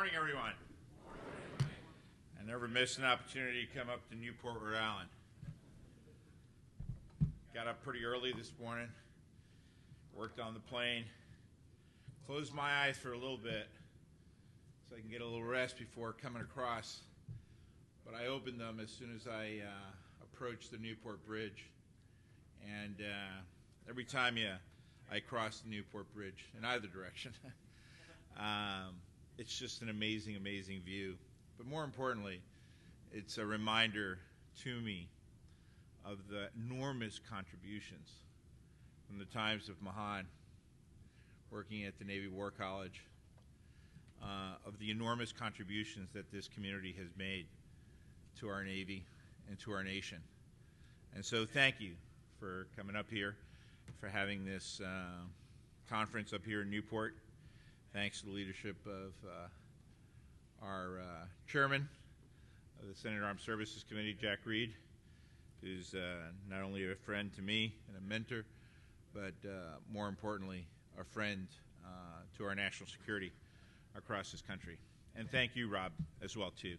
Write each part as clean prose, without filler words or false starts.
Morning, everyone. I never missed an opportunity to come up to Newport, Rhode Island. Got up pretty early this morning, worked on the plane, closed my eyes for a little bit so I can get a little rest before coming across. But I opened them as soon as I approached the Newport Bridge. And every time I cross the Newport Bridge in either direction, it's just an amazing, amazing view. But more importantly, it's a reminder to me of the enormous contributions from the times of Mahan, working at the Navy War College, of the enormous contributions that this community has made to our Navy and to our nation. And so thank you for coming up here, for having this conference up here in Newport. Thanks to the leadership of our chairman of the Senate Armed Services Committee, Jack Reed, who's not only a friend to me and a mentor, but more importantly, a friend to our national security across this country. And thank you, Rob, as well, too,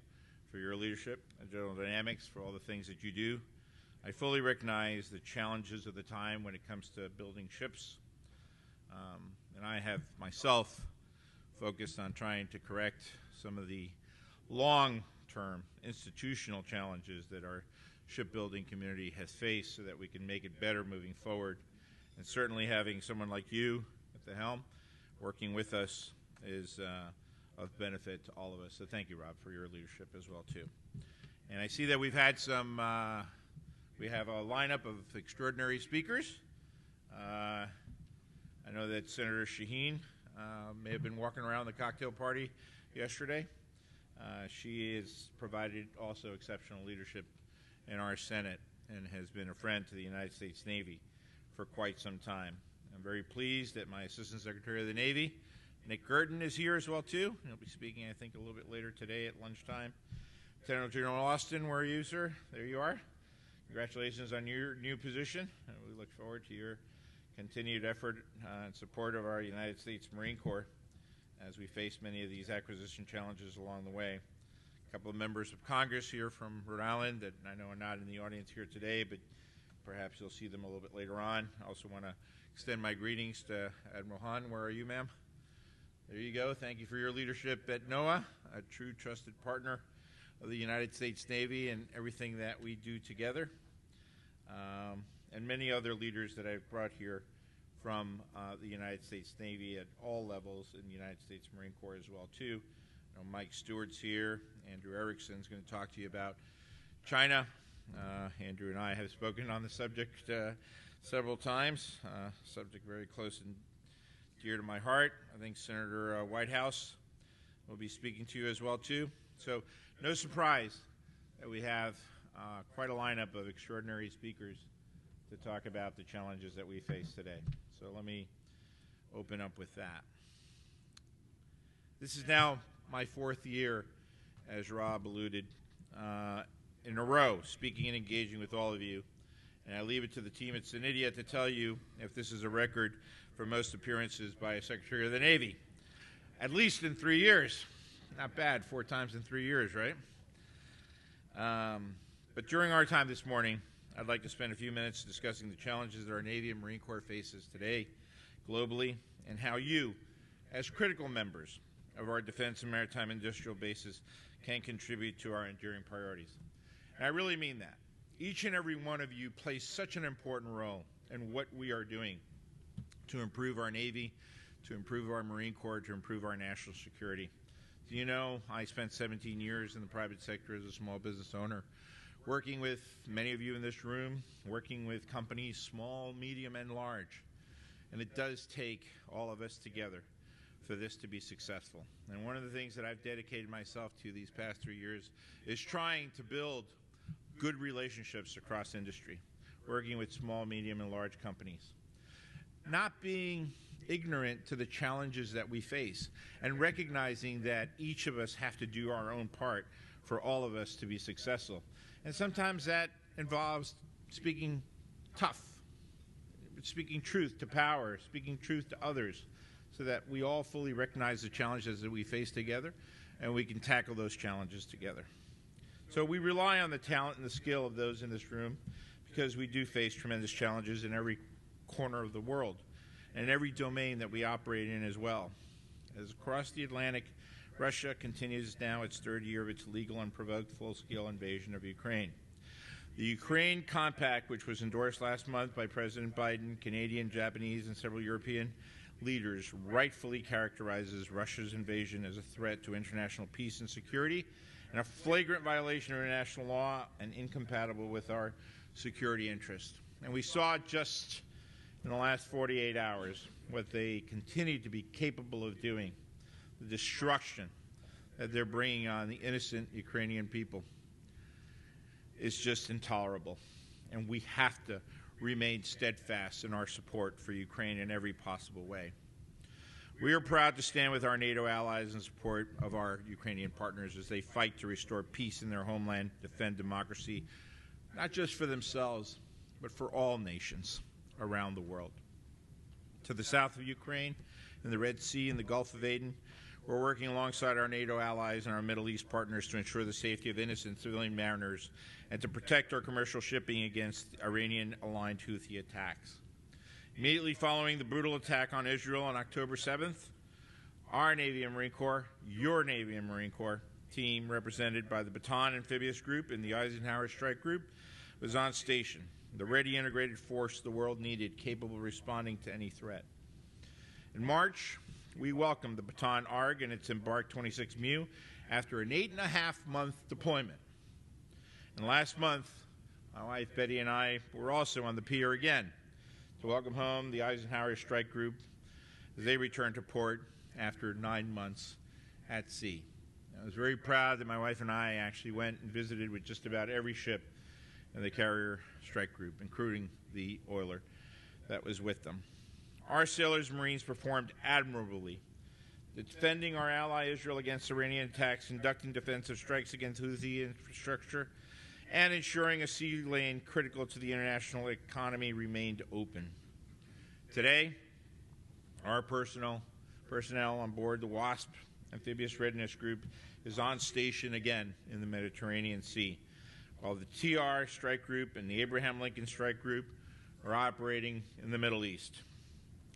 for your leadership at General Dynamics, for all the things that you do. I fully recognize the challenges of the time when it comes to building ships. And I have myself focused on trying to correct some of the long-term institutional challenges that our shipbuilding community has faced so that we can make it better moving forward. And certainly having someone like you at the helm working with us is of benefit to all of us. So thank you, Rob, for your leadership as well, too. And I see that we've had some, we have a lineup of extraordinary speakers. I know that Senator Shaheen may have been walking around the cocktail party yesterday. She has provided also exceptional leadership in our Senate and has been a friend to the United States Navy for quite some time. I'm very pleased that my Assistant Secretary of the Navy, Nick Girton, is here as well, too. He'll be speaking, I think, a little bit later today at lunchtime. Lieutenant General Austin, where are you, sir? There you are. Congratulations on your new position. And we look forward to your continued effort and support of our United States Marine Corps as we face many of these acquisition challenges along the way. A couple of members of Congress here from Rhode Island that I know are not in the audience here today, but perhaps you'll see them a little bit later on. I also want to extend my greetings to Admiral Hahn. Where are you, ma'am? There you go. Thank you for your leadership at NOAA, a true trusted partner of the United States Navy and everything that we do together. And many other leaders that I've brought here from the United States Navy at all levels in the United States Marine Corps as well, too. Mike Stewart's here. Andrew Erickson's going to talk to you about China. Andrew and I have spoken on the subject several times, subject very close and dear to my heart. I think Senator Whitehouse will be speaking to you as well, too. So no surprise that we have quite a lineup of extraordinary speakers to talk about the challenges that we face today. So let me open up with that. This is now my fourth year, as Rob alluded, in a row, speaking and engaging with all of you. And I leave it to the team at SENEDIA to tell you if this is a record for most appearances by a Secretary of the Navy, at least in 3 years. Not bad, 4 times in 3 years, right? But during our time this morning, I'd like to spend a few minutes discussing the challenges that our Navy and Marine Corps faces today, globally, and how you, as critical members of our defense and maritime industrial bases, can contribute to our enduring priorities. And I really mean that. Each and every one of you plays such an important role in what we are doing to improve our Navy, to improve our Marine Corps, to improve our national security. Do you know, I spent 17 years in the private sector as a small business owner, working with many of you in this room, working with companies, small, medium, and large. And it does take all of us together for this to be successful. And one of the things that I've dedicated myself to these past 3 years is trying to build good relationships across industry, working with small, medium, and large companies. Not being ignorant to the challenges that we face and recognizing that each of us have to do our own part for all of us to be successful. And sometimes that involves speaking tough, speaking truth to power, speaking truth to others. so that we all fully recognize the challenges that we face together and we can tackle those challenges together. So we rely on the talent and the skill of those in this room because we do face tremendous challenges in every corner of the world and every domain that we operate in as well. As across the Atlantic, Russia continues now its third year of its legal and provoked full-scale invasion of Ukraine. The Ukraine Compact, which was endorsed last month by President Biden, Canadian, Japanese, and several European leaders, rightfully characterizes Russia's invasion as a threat to international peace and security and a flagrant violation of international law and incompatible with our security interests. And we saw just in the last 48 hours what they continue to be capable of doing, the destruction that they're bringing on the innocent Ukrainian people is just intolerable. And we have to remain steadfast in our support for Ukraine in every possible way. We are proud to stand with our NATO allies in support of our Ukrainian partners as they fight to restore peace in their homeland, defend democracy, not just for themselves, but for all nations around the world. To the south of Ukraine, in the Red Sea and the Gulf of Aden, we're working alongside our NATO allies and our Middle East partners to ensure the safety of innocent civilian mariners and to protect our commercial shipping against Iranian-aligned Houthi attacks. Immediately following the brutal attack on Israel on October 7th, our Navy and Marine Corps, your Navy and Marine Corps team, represented by the Bataan Amphibious Group and the Eisenhower Strike Group, was on station, the ready integrated force the world needed, capable of responding to any threat. In March, we welcomed the Bataan ARG and its Embark 26 MEU after an 8.5-month deployment. And last month, my wife Betty and I were also on the pier again to welcome home the Eisenhower Strike Group as they returned to port after 9 months at sea. I was very proud that my wife and I actually went and visited with just about every ship in the carrier strike group, including the oiler that was with them. Our sailors and Marines performed admirably, defending our ally Israel against Iranian attacks, conducting defensive strikes against Houthi infrastructure, and ensuring a sea lane critical to the international economy remained open. Today, our personnel on board the WASP Amphibious Readiness Group is on station again in the Mediterranean Sea, while the TR Strike Group and the Abraham Lincoln Strike Group are operating in the Middle East.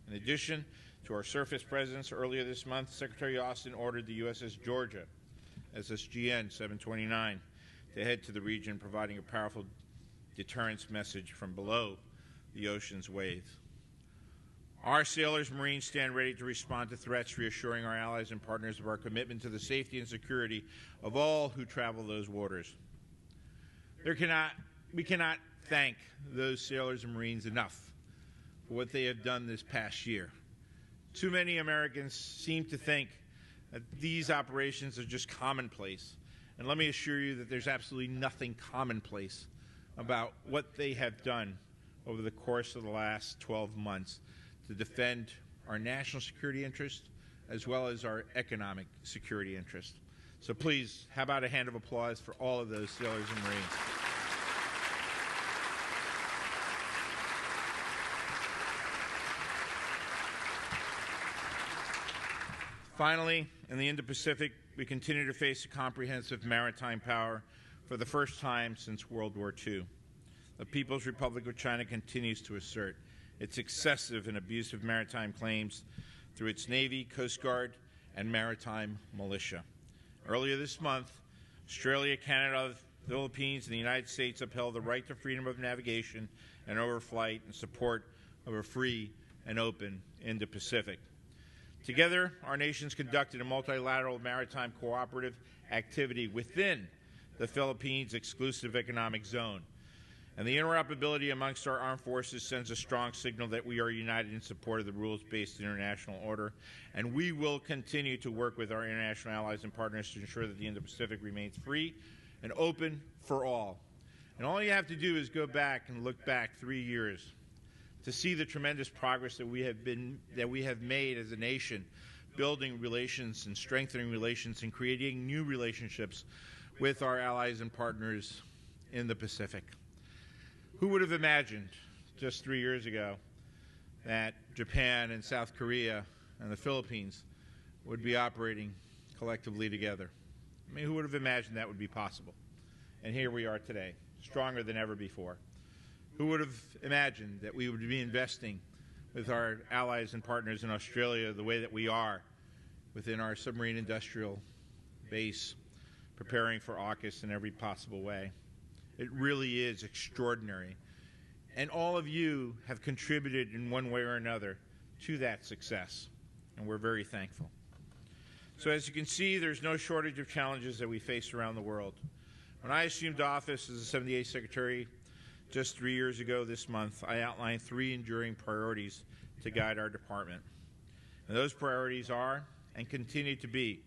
In addition to our surface presence, earlier this month, Secretary Austin ordered the USS Georgia, SSGN 729, to head to the region, providing a powerful deterrence message from below the ocean's waves. Our sailors and Marines stand ready to respond to threats, reassuring our allies and partners of our commitment to the safety and security of all who travel those waters. We cannot thank those sailors and Marines enough for what they have done this past year. Too many Americans seem to think that these operations are just commonplace. And let me assure you that there's absolutely nothing commonplace about what they have done over the course of the last 12 months to defend our national security interests as well as our economic security interests. So please, how about a hand of applause for all of those sailors and Marines? Finally, in the Indo-Pacific, we continue to face a comprehensive maritime power for the first time since World War II. The People's Republic of China continues to assert its excessive and abusive maritime claims through its Navy, Coast Guard, and maritime militia. Earlier this month, Australia, Canada, the Philippines, and the United States upheld the right to freedom of navigation and overflight in support of a free and open Indo-Pacific. Together, our nations conducted a multilateral maritime cooperative activity within the Philippines' exclusive economic zone. And the interoperability amongst our armed forces sends a strong signal that we are united in support of the rules-based international order, and we will continue to work with our international allies and partners to ensure that the Indo-Pacific remains free and open for all. And all you have to do is go back and look back 3 years to see the tremendous progress that we have made as a nation, building relations and strengthening relations and creating new relationships with our allies and partners in the Pacific. Who would have imagined just 3 years ago that Japan and South Korea and the Philippines would be operating collectively together. I mean, who would have imagined that would be possible? And here we are today, stronger than ever before. Who would have imagined that we would be investing with our allies and partners in Australia the way that we are within our submarine industrial base, preparing for AUKUS in every possible way? It really is extraordinary. And all of you have contributed in one way or another to that success, and we're very thankful. So as you can see, there's no shortage of challenges that we face around the world. When I assumed office as the 78th Secretary just 3 years ago this month, I outlined 3 enduring priorities to guide our department. And those priorities are, and continue to be,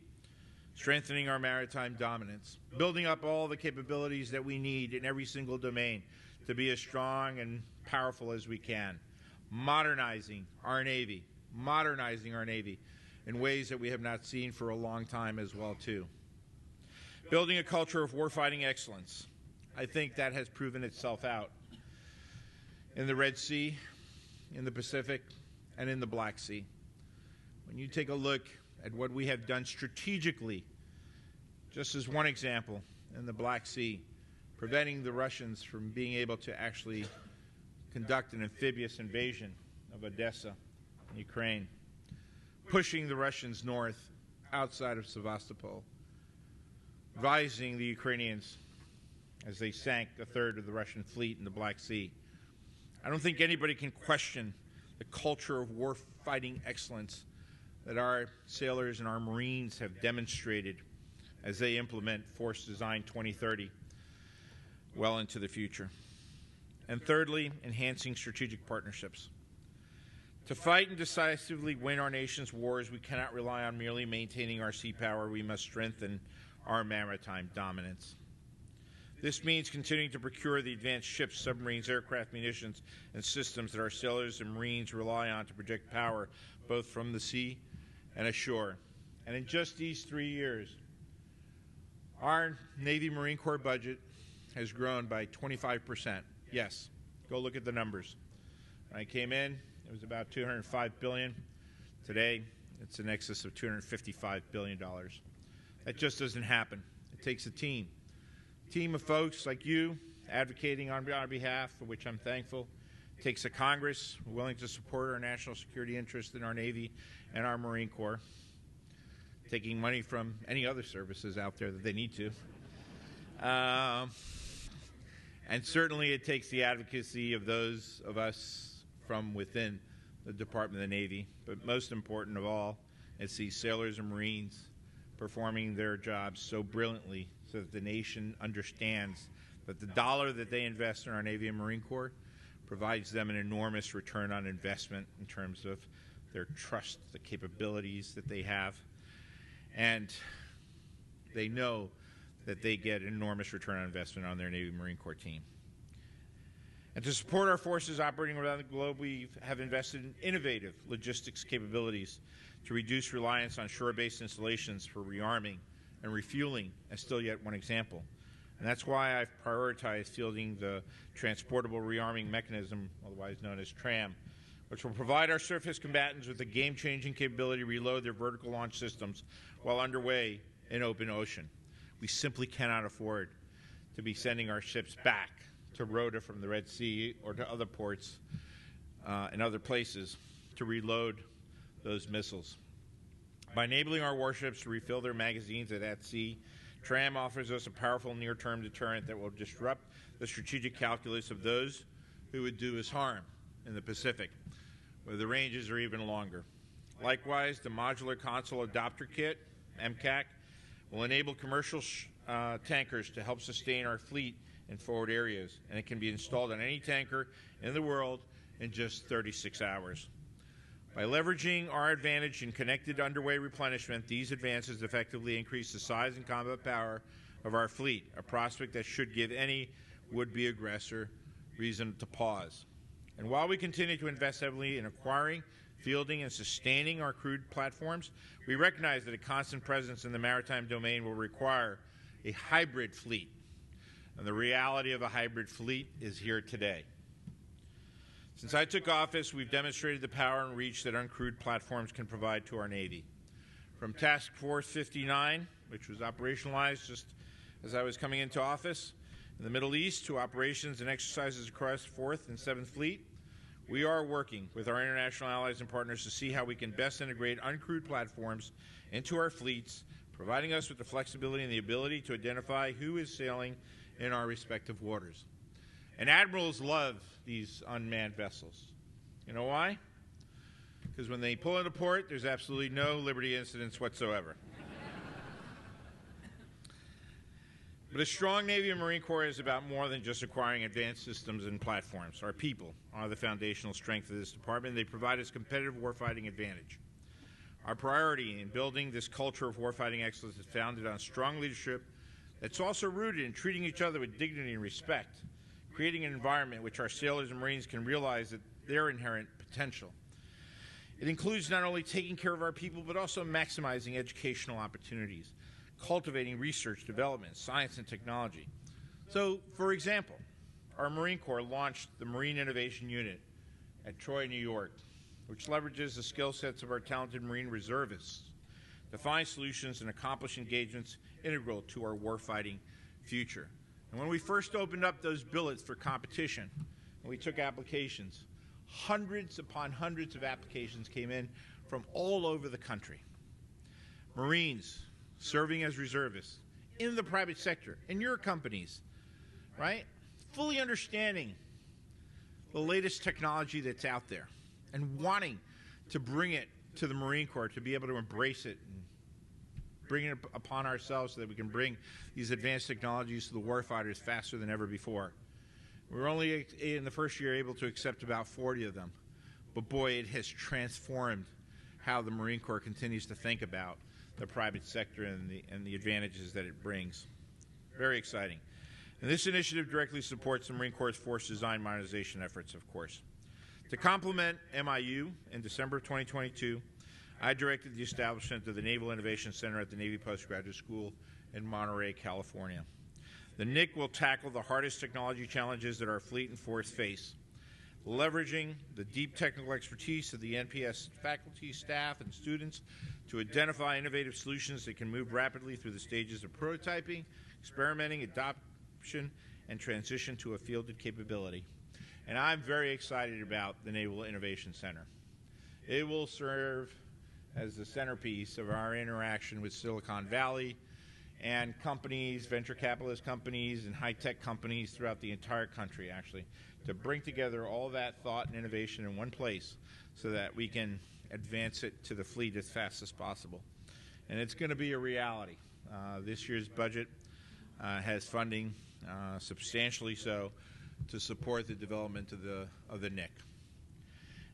strengthening our maritime dominance, building up all the capabilities that we need in every single domain to be as strong and powerful as we can, modernizing our Navy in ways that we have not seen for a long time as well, too. Building a culture of warfighting excellence. I think that has proven itself out in the Red Sea, in the Pacific, and in the Black Sea. When you take a look at what we have done strategically, just as one example, in the Black Sea, preventing the Russians from being able to actually conduct an amphibious invasion of Odessa in Ukraine, pushing the Russians north outside of Sevastopol, advising the Ukrainians as they sank a third of the Russian fleet in the Black Sea. I don't think anybody can question the culture of war-fighting excellence that our sailors and our Marines have demonstrated as they implement Force Design 2030 well into the future. And thirdly, enhancing strategic partnerships. To fight and decisively win our nation's wars, we cannot rely on merely maintaining our sea power. We must strengthen our maritime dominance. This means continuing to procure the advanced ships, submarines, aircraft, munitions, and systems that our sailors and Marines rely on to project power both from the sea and ashore. And in just these 3 years, our Navy Marine Corps budget has grown by 25%. Yes, go look at the numbers. When I came in, it was about $205 billion. Today, it's in excess of $255 billion. That just doesn't happen. It takes a team of folks like you advocating on our behalf, for which I'm thankful. It takes a Congress willing to support our national security interests in our Navy and our Marine Corps, taking money from any other services out there that they need to. And certainly it takes the advocacy of those of us from within the Department of the Navy. But most important of all, it's these sailors and Marines performing their jobs so brilliantly so that the nation understands that the dollar that they invest in our Navy and Marine Corps provides them an enormous return on investment in terms of their trust, the capabilities that they have, and they know that they get an enormous return on investment on their Navy Marine Corps team. And to support our forces operating around the globe, we have invested in innovative logistics capabilities to reduce reliance on shore-based installations for rearming and refueling, as still yet one example. And that's why I've prioritized fielding the Transportable Rearming Mechanism, otherwise known as TRAM, which will provide our surface combatants with a game-changing capability to reload their vertical launch systems while underway in open ocean. We simply cannot afford to be sending our ships back to Rota from the Red Sea or to other ports and other places to reload those missiles. By enabling our warships to refill their magazines at sea, TRAM offers us a powerful near-term deterrent that will disrupt the strategic calculus of those who would do us harm in the Pacific, where the ranges are even longer. Likewise, the Modular Console Adopter Kit, MCAC, will enable commercial tankers to help sustain our fleet in forward areas, and it can be installed on any tanker in the world in just 36 hours. By leveraging our advantage in connected underway replenishment, these advances effectively increase the size and combat power of our fleet, a prospect that should give any would-be aggressor reason to pause. And while we continue to invest heavily in acquiring, fielding, and sustaining our crewed platforms, we recognize that a constant presence in the maritime domain will require a hybrid fleet. And the reality of a hybrid fleet is here today. Since I took office, we've demonstrated the power and reach that uncrewed platforms can provide to our Navy. From Task Force 59, which was operationalized just as I was coming into office, in the Middle East, to operations and exercises across 4th and 7th Fleet, we are working with our international allies and partners to see how we can best integrate uncrewed platforms into our fleets, providing us with the flexibility and the ability to identify who is sailing in our respective waters. And admirals love these unmanned vessels. You know why? Because when they pull into port, there's absolutely no Liberty incidents whatsoever. But a strong Navy and Marine Corps is about more than just acquiring advanced systems and platforms. Our people are the foundational strength of this department. They provide us competitive warfighting advantage. Our priority in building this culture of warfighting excellence is founded on strong leadership that's also rooted in treating each other with dignity and respect, creating an environment in which our sailors and Marines can realize that their inherent potential. It includes not only taking care of our people, but also maximizing educational opportunities, cultivating research, development, science, and technology. So, for example, our Marine Corps launched the Marine Innovation Unit at Troy, New York, which leverages the skill sets of our talented Marine reservists to find solutions and accomplish engagements integral to our warfighting future. And when we first opened up those billets for competition, and we took applications, hundreds upon hundreds of applications came in from all over the country. Marines serving as reservists in the private sector, in your companies, right? Fully understanding the latest technology that's out there and wanting to bring it to the Marine Corps to be able to embrace it and bring it upon ourselves so that we can bring these advanced technologies to the warfighters faster than ever before. We were only in the first year able to accept about 40 of them, but boy, it has transformed how the Marine Corps continues to think about the private sector and the advantages that it brings. Very exciting. And this initiative directly supports the Marine Corps' force design modernization efforts, of course. To complement MIU, in December 2022, I directed the establishment of the Naval Innovation Center at the Navy Postgraduate School in Monterey, California. The NIC will tackle the hardest technology challenges that our fleet and force face, leveraging the deep technical expertise of the NPS faculty, staff, and students to identify innovative solutions that can move rapidly through the stages of prototyping, experimenting, adoption, and transition to a fielded capability. And I'm very excited about the Naval Innovation Center. It will serve as the centerpiece of our interaction with Silicon Valley and companies, venture capitalist companies, and high-tech companies throughout the entire country, actually, to bring together all that thought and innovation in one place so that we can advance it to the fleet as fast as possible. And it's going to be a reality. This year's budget has funding, substantially so, to support the development of the NIC.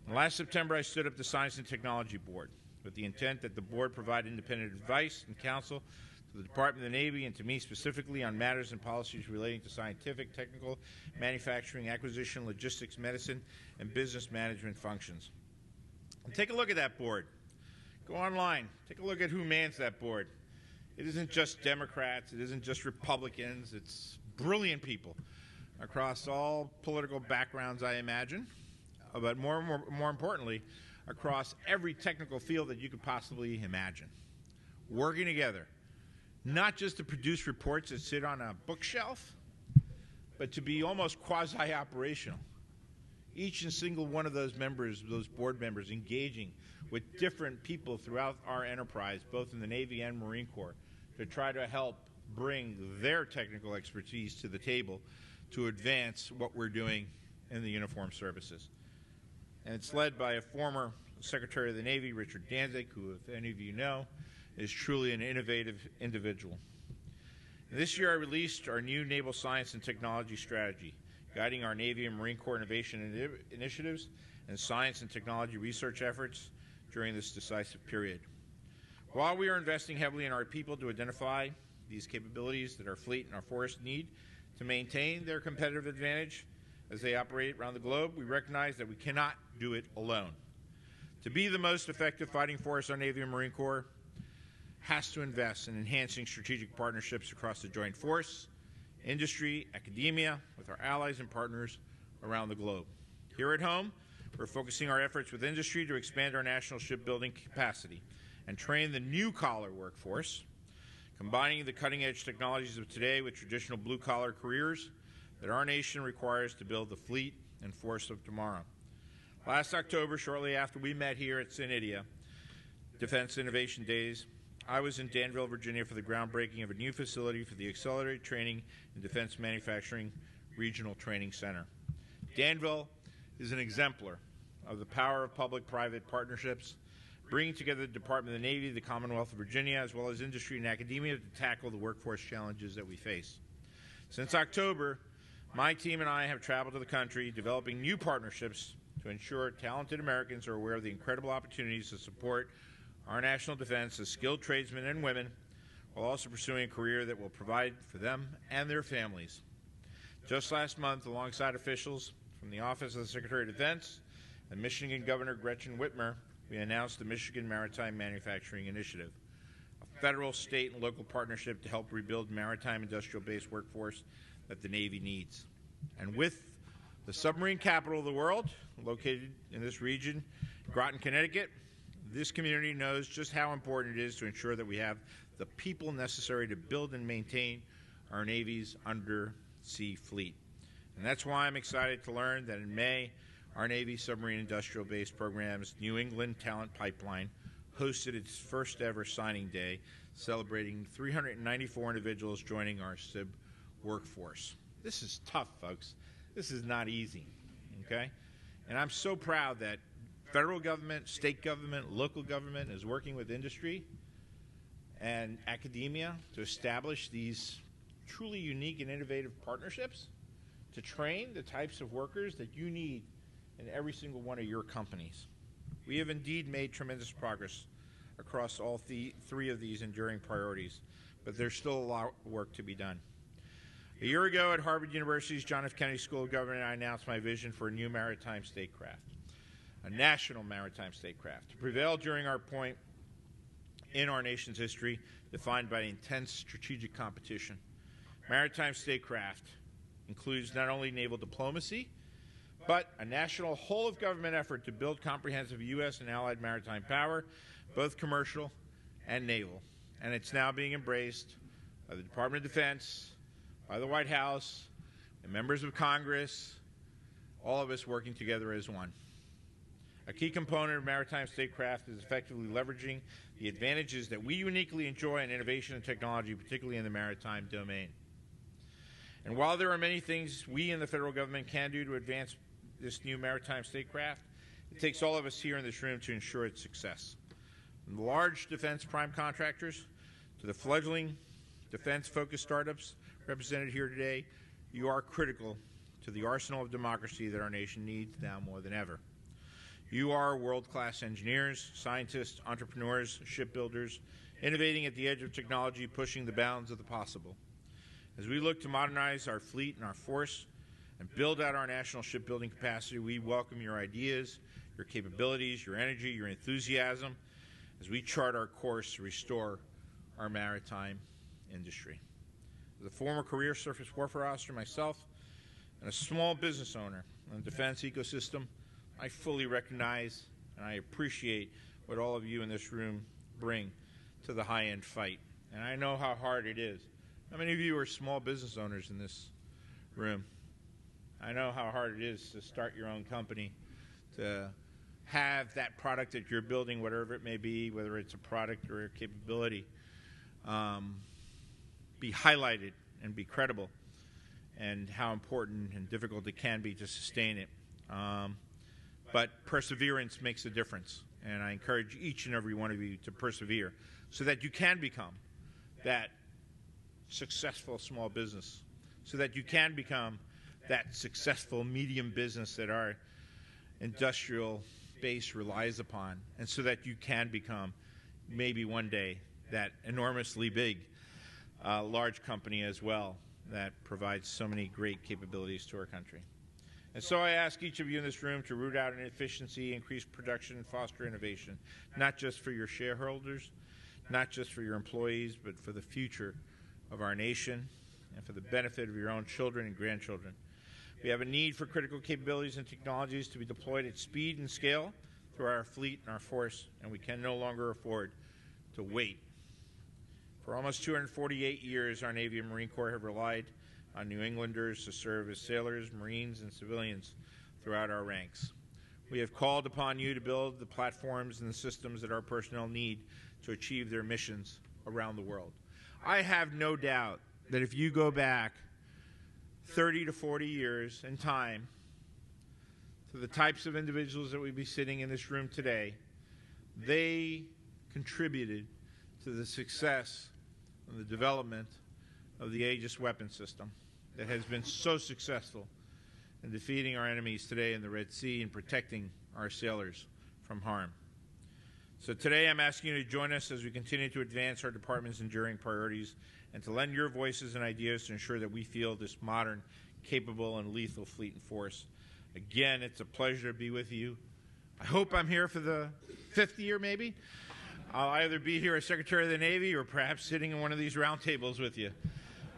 And last September, I stood up the Science and Technology Board with the intent that the board provide independent advice and counsel to the Department of the Navy and to me specifically on matters and policies relating to scientific, technical, manufacturing, acquisition, logistics, medicine, and business management functions. And take a look at that board. Go online. Take a look at who mans that board. It isn't just Democrats. It isn't just Republicans. It's brilliant people across all political backgrounds, I imagine, but more importantly, across every technical field that you could possibly imagine, working together, not just to produce reports that sit on a bookshelf, but to be almost quasi-operational. Each and single one of those members, those board members, engaging with different people throughout our enterprise, both in the Navy and Marine Corps, to try to help bring their technical expertise to the table to advance what we're doing in the uniformed services. And it's led by a former Secretary of the Navy, Richard Danzig, who, if any of you know, is truly an innovative individual. And this year I released our new Naval Science and Technology Strategy, guiding our Navy and Marine Corps innovation initiatives and science and technology research efforts during this decisive period. While we are investing heavily in our people to identify these capabilities that our fleet and our force need to maintain their competitive advantage as they operate around the globe, we recognize that we cannot do it alone. To be the most effective fighting force our Navy and Marine Corps has to invest in enhancing strategic partnerships across the joint force, industry, academia, with our allies and partners around the globe. Here at home, we're focusing our efforts with industry to expand our national shipbuilding capacity and train the new-collar workforce, combining the cutting-edge technologies of today with traditional blue-collar careers that our nation requires to build the fleet and force of tomorrow. Last October, shortly after we met here at SENEDIA, Defense Innovation Days, I was in Danville, Virginia for the groundbreaking of a new facility for the Accelerated Training and Defense Manufacturing Regional Training Center. Danville is an exemplar of the power of public-private partnerships, bringing together the Department of the Navy, the Commonwealth of Virginia, as well as industry and academia to tackle the workforce challenges that we face. Since October, my team and I have traveled to the country developing new partnerships to ensure talented Americans are aware of the incredible opportunities to support our national defense as skilled tradesmen and women, while also pursuing a career that will provide for them and their families. Just last month, alongside officials from the Office of the Secretary of Defense and Michigan Governor Gretchen Whitmer, we announced the Michigan Maritime Manufacturing Initiative, a federal, state, and local partnership to help rebuild maritime industrial-based workforce that the Navy needs. And with the submarine capital of the world, located in this region, Groton, Connecticut, this community knows just how important it is to ensure that we have the people necessary to build and maintain our Navy's undersea fleet. And that's why I'm excited to learn that in May, our Navy Submarine Industrial-Based Program's New England Talent Pipeline hosted its first ever signing day, celebrating 394 individuals joining our SIB workforce. This is tough, folks. This is not easy, okay? And I'm so proud that federal government, state government, local government is working with industry and academia to establish these truly unique and innovative partnerships to train the types of workers that you need in every single one of your companies. We have indeed made tremendous progress across all three of these enduring priorities, but there's still a lot of work to be done. A year ago at Harvard University's John F. Kennedy School of Government, I announced my vision for a new maritime statecraft, a national maritime statecraft, to prevail during our point in our nation's history defined by intense strategic competition. Maritime statecraft includes not only naval diplomacy, but a national whole-of-government effort to build comprehensive U.S. and allied maritime power, both commercial and naval. And it's now being embraced by the Department of Defense, by the White House, and members of Congress, all of us working together as one. A key component of maritime statecraft is effectively leveraging the advantages that we uniquely enjoy in innovation and technology, particularly in the maritime domain. And while there are many things we in the federal government can do to advance this new maritime statecraft, it takes all of us here in this room to ensure its success. From the large defense prime contractors to the fledgling defense-focused startups represented here today, you are critical to the arsenal of democracy that our nation needs now more than ever. You are world-class engineers, scientists, entrepreneurs, shipbuilders, innovating at the edge of technology, pushing the bounds of the possible. As we look to modernize our fleet and our force and build out our national shipbuilding capacity, we welcome your ideas, your capabilities, your energy, your enthusiasm as we chart our course to restore our maritime industry. As a former career surface warfare officer myself and a small business owner in the defense ecosystem, I fully recognize and I appreciate what all of you in this room bring to the high-end fight. And I know how hard it is. How many of you are small business owners in this room? I know how hard it is to start your own company, to have that product that you're building, whatever it may be, whether it's a product or a capability, be highlighted and be credible, and how important and difficult it can be to sustain it. But perseverance makes a difference, and I encourage each and every one of you to persevere so that you can become that successful small business, so that you can become that successful medium business that our industrial base relies upon, and so that you can become maybe one day that enormously big large company as well that provides so many great capabilities to our country. And so I ask each of you in this room to root out inefficiency, increase production, and foster innovation, not just for your shareholders, not just for your employees, but for the future of our nation and for the benefit of your own children and grandchildren. We We have a need for critical capabilities and technologies to be deployed at speed and scale through our fleet and our force, and we can no longer afford to wait. For almost 248 years, our Navy and Marine Corps have relied on New Englanders to serve as sailors, Marines, and civilians throughout our ranks. We have called upon you to build the platforms and the systems that our personnel need to achieve their missions around the world. I have no doubt that if you go back 30 to 40 years in time to the types of individuals that would be sitting in this room today, they contributed to the success and the development of the Aegis weapon system that has been so successful in defeating our enemies today in the Red Sea and protecting our sailors from harm. So today I'm asking you to join us as we continue to advance our department's enduring priorities and to lend your voices and ideas to ensure that we field this modern, capable, and lethal fleet and force. Again, it's a pleasure to be with you. I hope I'm here for the 5th year, maybe. I'll either be here as Secretary of the Navy or perhaps sitting in one of these round tables with you.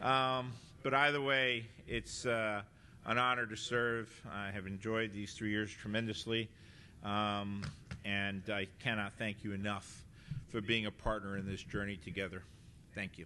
But either way, it's an honor to serve. I have enjoyed these 3 years tremendously, and I cannot thank you enough for being a partner in this journey together. Thank you.